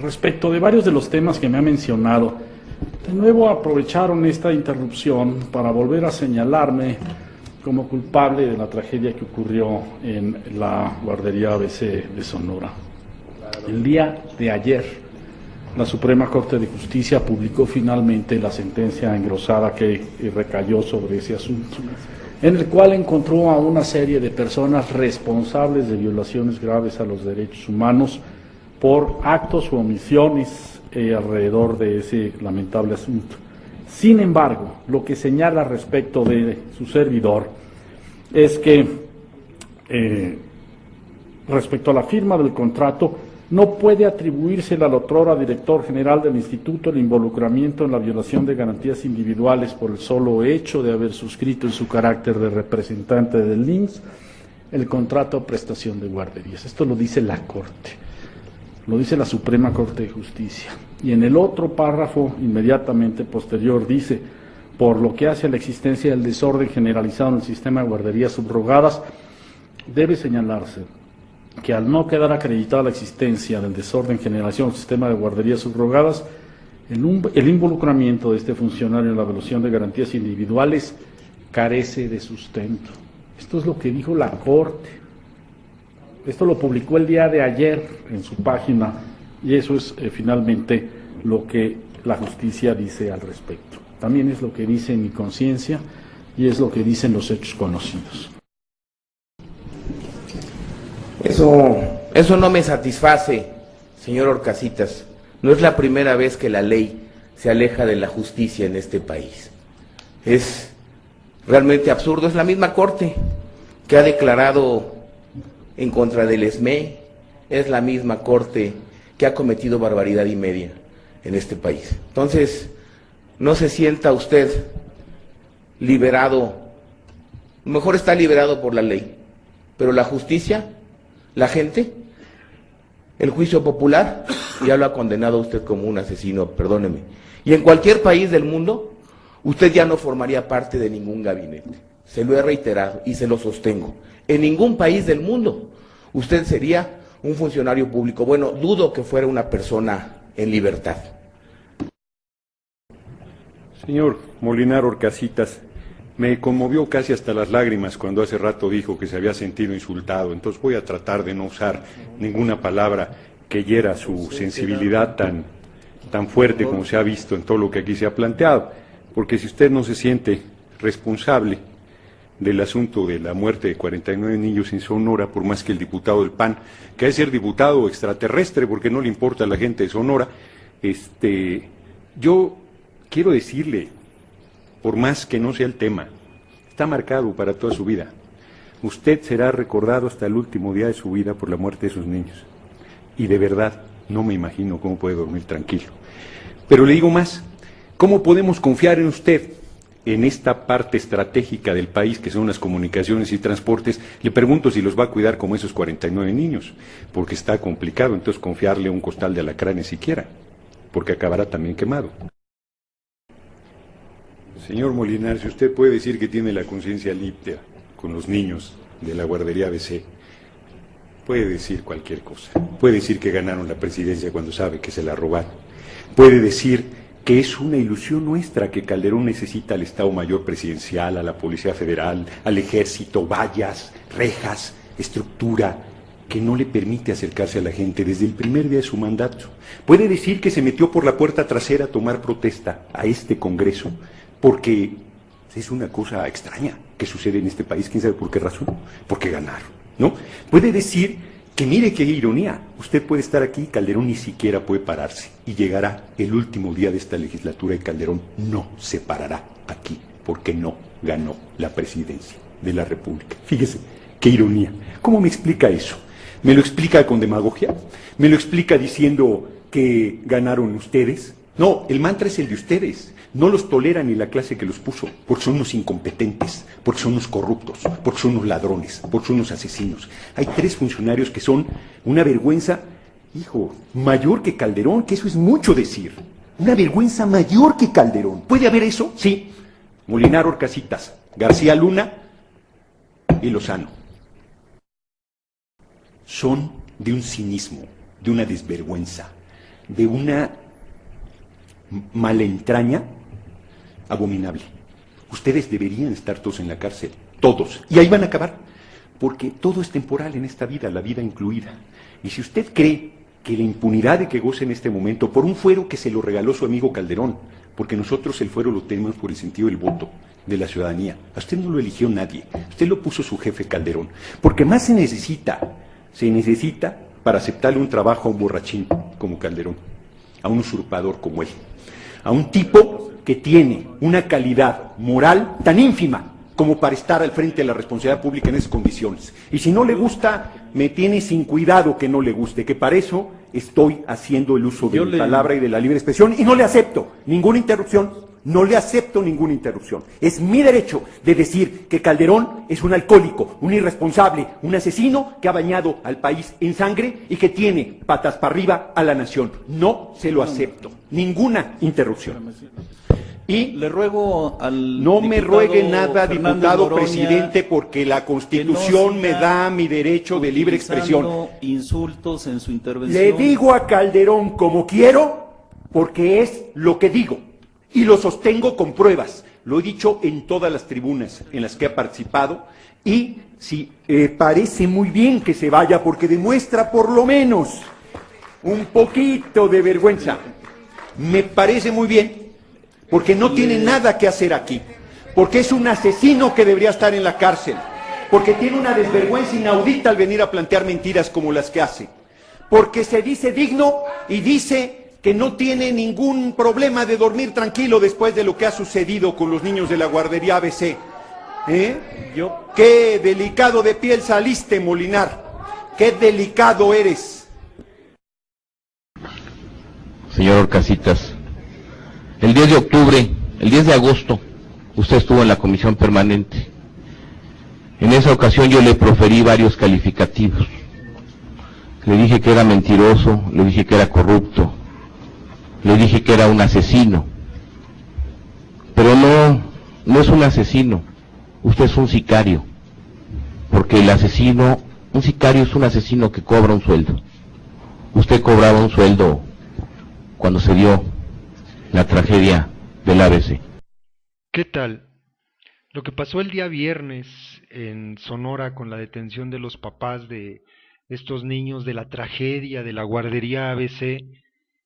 Respecto de varios de los temas que me ha mencionado, de nuevo aprovecharon esta interrupción para volver a señalarme como culpable de la tragedia que ocurrió en la guardería ABC de Sonora. El día de ayer, la Suprema Corte de Justicia publicó finalmente la sentencia engrosada que recayó sobre ese asunto, en el cual encontró a una serie de personas responsables de violaciones graves a los derechos humanos por actos o omisiones alrededor de ese lamentable asunto. Sin embargo, lo que señala respecto de su servidor es que respecto a la firma del contrato, no puede atribuirse al otrora director general del instituto el involucramiento en la violación de garantías individuales por el solo hecho de haber suscrito en su carácter de representante del IMSS el contrato o prestación de guarderías. Esto lo dice la Corte, lo dice la Suprema Corte de Justicia. Y en el otro párrafo inmediatamente posterior dice: por lo que hace a la existencia del desorden generalizado en el sistema de guarderías subrogadas, debe señalarse que al no quedar acreditada la existencia del desorden generalizado en el sistema de guarderías subrogadas, el involucramiento de este funcionario en la violación de garantías individuales carece de sustento. Esto es lo que dijo la Corte. Esto lo publicó el día de ayer en su página y eso es finalmente lo que la justicia dice al respecto. También es lo que dice mi conciencia y es lo que dicen los hechos conocidos. Eso no me satisface, señor Horcasitas. No es la primera vez que la ley se aleja de la justicia en este país. Es realmente absurdo. Es la misma Corte que ha declarado en contra del ESME, es la misma Corte que ha cometido barbaridad y media en este país. Entonces, no se sienta usted liberado, mejor está liberado por la ley, pero la justicia, la gente, el juicio popular, ya lo ha condenado a usted como un asesino, perdóneme. Y en cualquier país del mundo, usted ya no formaría parte de ningún gabinete. Se lo he reiterado y se lo sostengo. En ningún país del mundo usted sería un funcionario público. Bueno, dudo que fuera una persona en libertad. Señor Molinar Horcasitas, me conmovió casi hasta las lágrimas cuando hace rato dijo que se había sentido insultado. Entonces voy a tratar de no usar ninguna palabra que hiera su sensibilidad tan fuerte como se ha visto en todo lo que aquí se ha planteado. Porque si usted no se siente responsable del asunto de la muerte de 49 niños en Sonora, por más que el diputado del PAN, que ha de ser diputado extraterrestre porque no le importa a la gente de Sonora, yo quiero decirle, por más que no sea el tema, está marcado para toda su vida. Usted será recordado hasta el último día de su vida por la muerte de sus niños. Y de verdad, no me imagino cómo puede dormir tranquilo. Pero le digo más, ¿cómo podemos confiar en usted en esta parte estratégica del país, que son las comunicaciones y transportes? Le pregunto si los va a cuidar como esos 49 niños, porque está complicado entonces confiarle un costal de alacranes siquiera, porque acabará también quemado. Señor Molinar, si usted puede decir que tiene la conciencia limpia con los niños de la guardería ABC, puede decir cualquier cosa. Puede decir que ganaron la presidencia cuando sabe que se la robaron. Puede decir que es una ilusión nuestra, que Calderón necesita al Estado Mayor Presidencial, a la Policía Federal, al Ejército, vallas, rejas, estructura que no le permite acercarse a la gente desde el primer día de su mandato. Puede decir que se metió por la puerta trasera a tomar protesta a este Congreso, porque es una cosa extraña que sucede en este país, quién sabe por qué razón, porque ganaron, ¿no? Puede decir que mire qué ironía, usted puede estar aquí y Calderón ni siquiera puede pararse, y llegará el último día de esta legislatura y Calderón no se parará aquí, porque no ganó la presidencia de la República. Fíjese, qué ironía. ¿Cómo me explica eso? ¿Me lo explica con demagogia? ¿Me lo explica diciendo que ganaron ustedes? No, el mantra es el de ustedes. No los tolera ni la clase que los puso, porque son unos incompetentes, porque son unos corruptos, porque son unos ladrones, porque son unos asesinos. Hay 3 funcionarios que son una vergüenza, hijo, mayor que Calderón, que eso es mucho decir. Una vergüenza mayor que Calderón. ¿Puede haber eso? Sí. Molinar Horcasitas, García Luna y Lozano. Son de un cinismo, de una desvergüenza, de una malentraña abominable. Ustedes deberían estar todos en la cárcel, todos, y ahí van a acabar, porque todo es temporal en esta vida, la vida incluida. Y si usted cree que la impunidad de que goza en este momento por un fuero que se lo regaló su amigo Calderón, porque nosotros el fuero lo tenemos por el sentido del voto de la ciudadanía, a usted no lo eligió nadie, usted lo puso su jefe Calderón, porque más se necesita para aceptarle un trabajo a un borrachín como Calderón, a un usurpador como él, a un tipo que tiene una calidad moral tan ínfima como para estar al frente de la responsabilidad pública en esas condiciones. Y si no le gusta, me tiene sin cuidado que no le guste, que para eso estoy haciendo el uso de mi palabra y de la libre expresión, y no le acepto ninguna interrupción. No le acepto ninguna interrupción. Es mi derecho de decir que Calderón es un alcohólico, un irresponsable, un asesino que ha bañado al país en sangre y que tiene patas para arriba a la nación. No se lo acepto. Ninguna interrupción. Y le ruego al no me ruegue nada, Fernández diputado Noroña, presidente, porque la Constitución no me da mi derecho de libre expresión. Insultos en su intervención. Le digo a Calderón como quiero, porque es lo que digo. Y lo sostengo con pruebas. Lo he dicho en todas las tribunas en las que he participado. Y si parece muy bien que se vaya, porque demuestra por lo menos un poquito de vergüenza. Me parece muy bien, porque no tiene nada que hacer aquí. Porque es un asesino que debería estar en la cárcel. Porque tiene una desvergüenza inaudita al venir a plantear mentiras como las que hace. Porque se dice digno y dice que no tiene ningún problema de dormir tranquilo después de lo que ha sucedido con los niños de la guardería ABC. Qué delicado de piel saliste, Molinar. Qué delicado eres. Señor Orcasitas, el 10 de octubre, el 10 de agosto, usted estuvo en la comisión permanente. En esa ocasión yo le proferí varios calificativos. Le dije que era mentiroso, le dije que era corrupto, le dije que era un asesino. Pero no es un asesino, usted es un sicario. Porque el asesino, un sicario es un asesino que cobra un sueldo. Usted cobraba un sueldo cuando se dio la tragedia del ABC. ¿Qué tal? Lo que pasó el día viernes en Sonora con la detención de los papás de estos niños de la tragedia de la guardería ABC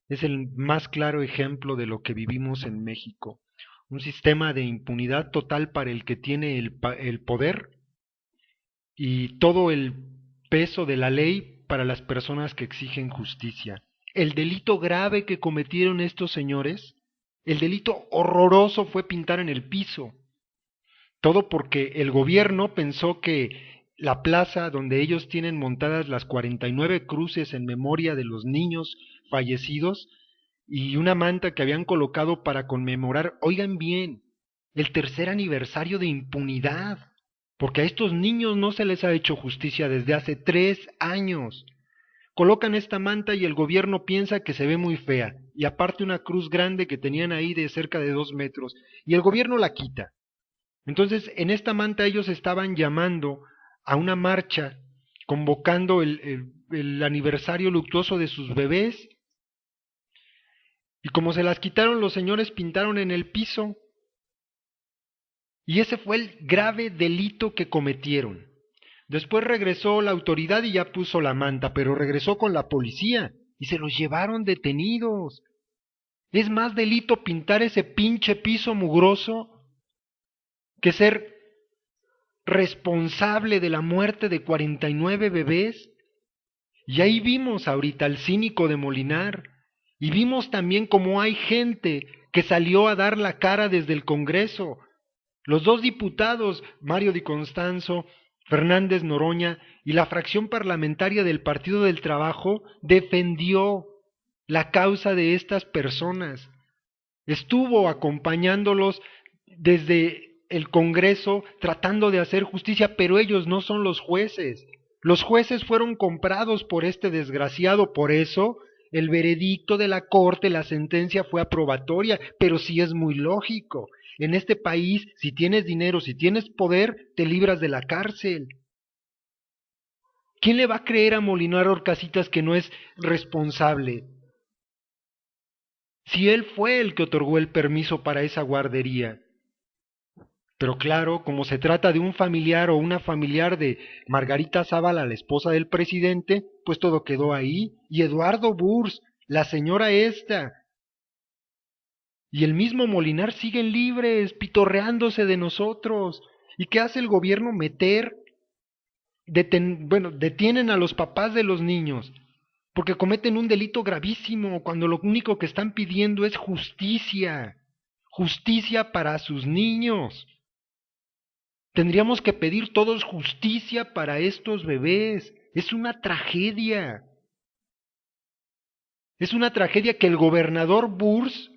es el más claro ejemplo de lo que vivimos en México. Un sistema de impunidad total para el que tiene el poder y todo el peso de la ley para las personas que exigen justicia. El delito grave que cometieron estos señores, el delito horroroso fue pintar en el piso. Todo porque el gobierno pensó que la plaza donde ellos tienen montadas las 49 cruces en memoria de los niños fallecidos y una manta que habían colocado para conmemorar, oigan bien, el tercer aniversario de impunidad, porque a estos niños no se les ha hecho justicia desde hace 3 años. Colocan esta manta y el gobierno piensa que se ve muy fea, y aparte una cruz grande que tenían ahí de cerca de 2 metros, y el gobierno la quita. Entonces, en esta manta ellos estaban llamando a una marcha, convocando el aniversario luctuoso de sus bebés, y como se las quitaron, los señores pintaron en el piso, y ese fue el grave delito que cometieron. Después regresó la autoridad y ya puso la manta, pero regresó con la policía, y se los llevaron detenidos. Es más delito pintar ese pinche piso mugroso que ser responsable de la muerte de 49 bebés. Y ahí vimos ahorita al cínico de Molinar, y vimos también cómo hay gente que salió a dar la cara desde el Congreso. Los 2 diputados, Mario Di Constanzo, Fernández Noroña, y la fracción parlamentaria del Partido del Trabajo defendió la causa de estas personas. Estuvo acompañándolos desde el Congreso tratando de hacer justicia, pero ellos no son los jueces. Los jueces fueron comprados por este desgraciado, por eso el veredicto de la Corte, la sentencia fue aprobatoria, pero sí es muy lógico. En este país, si tienes dinero, si tienes poder, te libras de la cárcel. ¿Quién le va a creer a Molinar Orcasitas que no es responsable? si él fue el que otorgó el permiso para esa guardería. Pero claro, como se trata de un familiar o una familiar de Margarita Zavala, la esposa del presidente, pues todo quedó ahí. Y Eduardo Burs, la señora esta, y el mismo Molinar siguen libres, pitorreándose de nosotros. ¿Y qué hace el gobierno? Detienen a los papás de los niños, porque cometen un delito gravísimo, cuando lo único que están pidiendo es justicia, justicia para sus niños. Tendríamos que pedir todos justicia para estos bebés. Es una tragedia. Es una tragedia que el gobernador Burs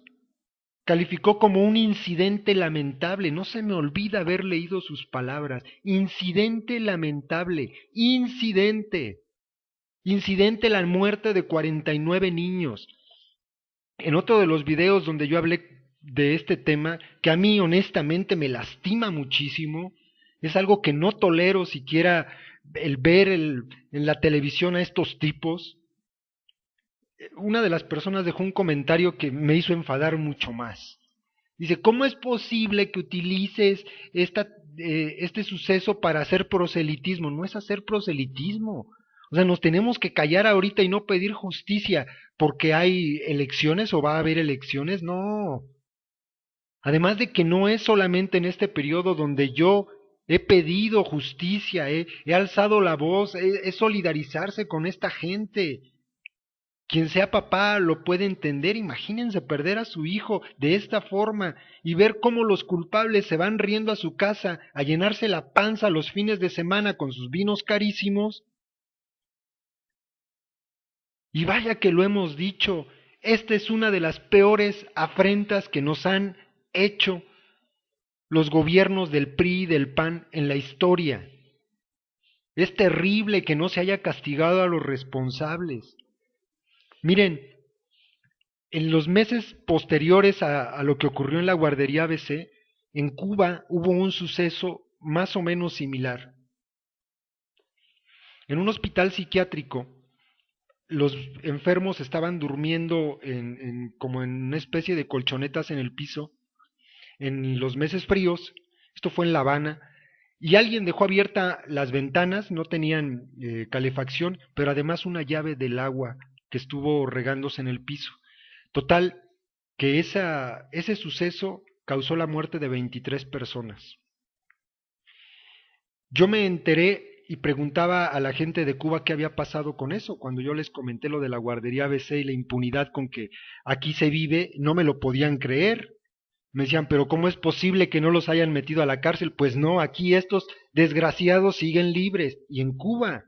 calificó como un incidente lamentable. No se me olvida haber leído sus palabras. Incidente lamentable. Incidente. Incidente la muerte de 49 niños. En otro de los videos donde yo hablé de este tema, que a mí honestamente me lastima muchísimo, es algo que no tolero siquiera el ver en la televisión a estos tipos. Una de las personas dejó un comentario que me hizo enfadar mucho más. Dice, ¿cómo es posible que utilices este suceso para hacer proselitismo? No es hacer proselitismo. O sea, nos tenemos que callar ahorita y no pedir justicia porque hay elecciones o va a haber elecciones. No. Además de que no es solamente en este periodo donde yo he pedido justicia, he alzado la voz, es solidarizarse con esta gente. Quien sea papá lo puede entender. Imagínense perder a su hijo de esta forma y ver cómo los culpables se van riendo a su casa a llenarse la panza los fines de semana con sus vinos carísimos. Y vaya que lo hemos dicho, esta es una de las peores afrentas que nos han hecho los gobiernos del PRI y del PAN en la historia. Es terrible que no se haya castigado a los responsables. Miren, en los meses posteriores a lo que ocurrió en la guardería ABC, en Cuba hubo un suceso más o menos similar. En un hospital psiquiátrico, los enfermos estaban durmiendo como en una especie de colchonetas en el piso, en los meses fríos. Esto fue en La Habana, y alguien dejó abiertas las ventanas, no tenían calefacción, pero además una llave del agua que estuvo regándose en el piso. Total, que ese suceso causó la muerte de 23 personas. Yo me enteré y preguntaba a la gente de Cuba qué había pasado con eso. Cuando yo les comenté lo de la guardería ABC y la impunidad con que aquí se vive, no me lo podían creer. Me decían, pero ¿cómo es posible que no los hayan metido a la cárcel? Pues no, aquí estos desgraciados siguen libres. Y en Cuba,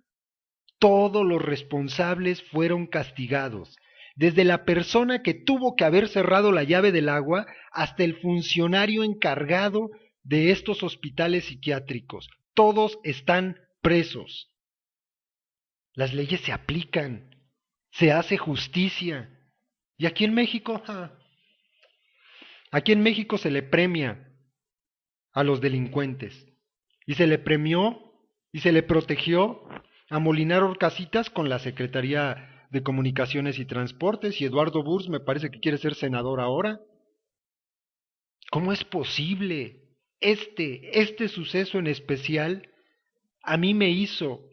todos los responsables fueron castigados. Desde la persona que tuvo que haber cerrado la llave del agua hasta el funcionario encargado de estos hospitales psiquiátricos. Todos están presos. Las leyes se aplican, se hace justicia. Y aquí en México, aquí en México se le premia a los delincuentes. Y se le premió y se le protegió a Molinar Orcasitas con la Secretaría de Comunicaciones y Transportes, y Eduardo Burs me parece que quiere ser senador ahora. ¿Cómo es posible? Este suceso en especial a mí me hizo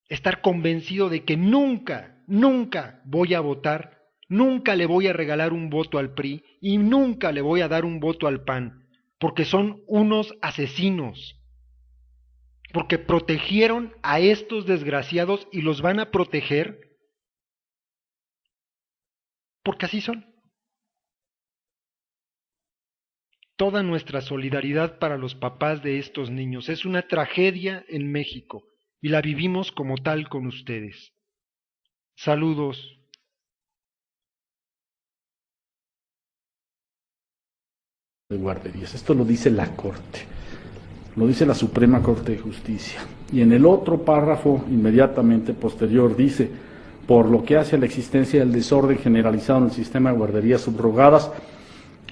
estar convencido de que nunca voy a votar, nunca le voy a regalar un voto al PRI y nunca le voy a dar un voto al PAN, porque son unos asesinos, porque protegieron a estos desgraciados y los van a proteger porque así son. Toda nuestra solidaridad para los papás de estos niños. Es una tragedia en México y la vivimos como tal con ustedes. Saludos. De guarderías. Esto lo dice la Corte, lo dice la Suprema Corte de Justicia. Y en el otro párrafo inmediatamente posterior dice, por lo que hace a la existencia del desorden generalizado en el sistema de guarderías subrogadas,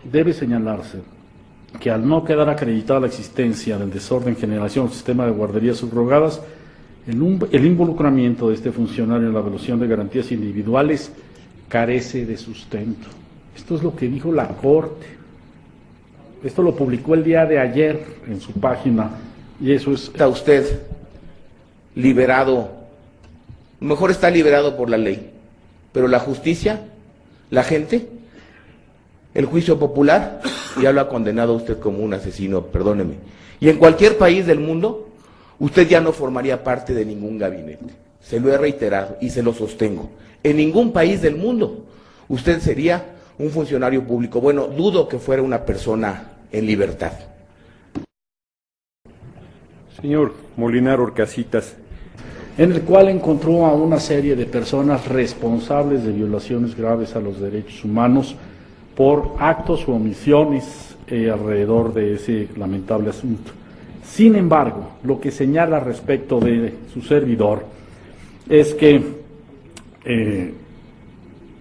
debe señalarse que al no quedar acreditada la existencia del desorden generalizado en el sistema de guarderías subrogadas, el involucramiento de este funcionario en la evaluación de garantías individuales carece de sustento. Esto es lo que dijo la Corte. Esto lo publicó el día de ayer en su página y eso es... Está usted liberado, mejor está liberado por la ley, pero la justicia, la gente, el juicio popular, ya lo ha condenado a usted como un asesino, perdóneme. Y en cualquier país del mundo, usted ya no formaría parte de ningún gabinete. Se lo he reiterado y se lo sostengo. En ningún país del mundo usted sería un funcionario público. Bueno, dudo que fuera una persona en libertad. Señor Molinar Orcasitas. En el cual encontró a una serie de personas responsables de violaciones graves a los derechos humanos por actos o omisiones alrededor de ese lamentable asunto. Sin embargo, lo que señala respecto de su servidor es que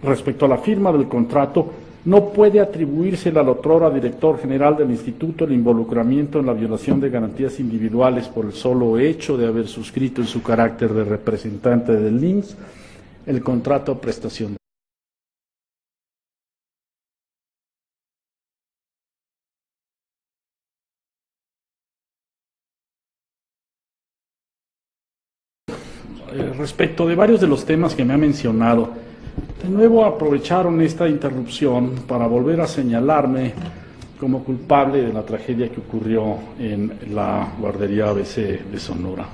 respecto a la firma del contrato, no puede atribuírsele al otrora director general del instituto el involucramiento en la violación de garantías individuales por el solo hecho de haber suscrito en su carácter de representante del IMSS el contrato a prestación. Respecto de varios de los temas que me ha mencionado, de nuevo aprovecharon esta interrupción para volver a señalarme como culpable de la tragedia que ocurrió en la guardería ABC de Sonora.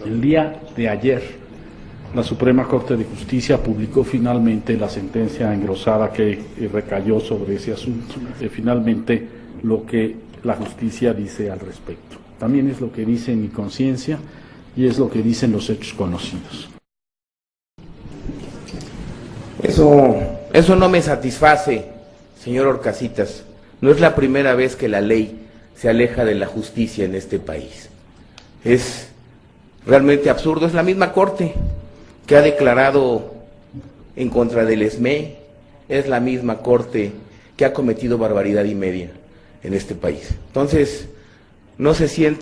El día de ayer, la Suprema Corte de Justicia publicó finalmente la sentencia engrosada que recayó sobre ese asunto, finalmente lo que la justicia dice al respecto. También es lo que dice mi conciencia y es lo que dicen los hechos conocidos. Eso no me satisface, señor Orcasitas. No es la primera vez que la ley se aleja de la justicia en este país. Es realmente absurdo. Es la misma Corte que ha declarado en contra del ESME, es la misma Corte que ha cometido barbaridad y media en este país. Entonces, no se siente